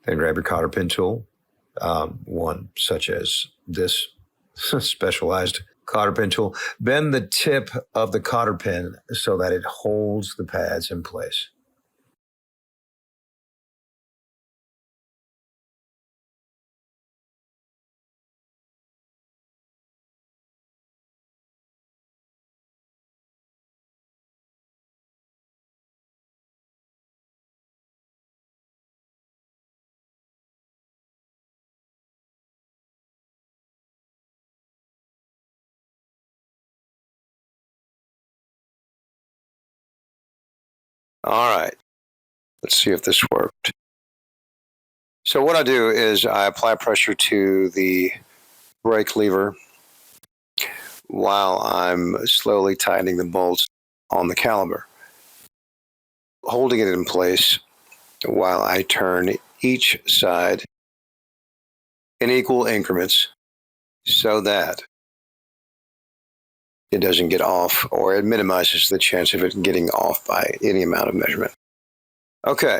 Then grab your cotter pin tool, one such as this specialized cotter pin tool. Bend the tip of the cotter pin so that it holds the pads in place. All right, let's see if this worked. So what I do is I apply pressure to the brake lever while I'm slowly tightening the bolts on the caliper, holding it in place while I turn each side in equal increments so that it doesn't get off, or it minimizes the chance of it getting off by any amount of measurement. Okay,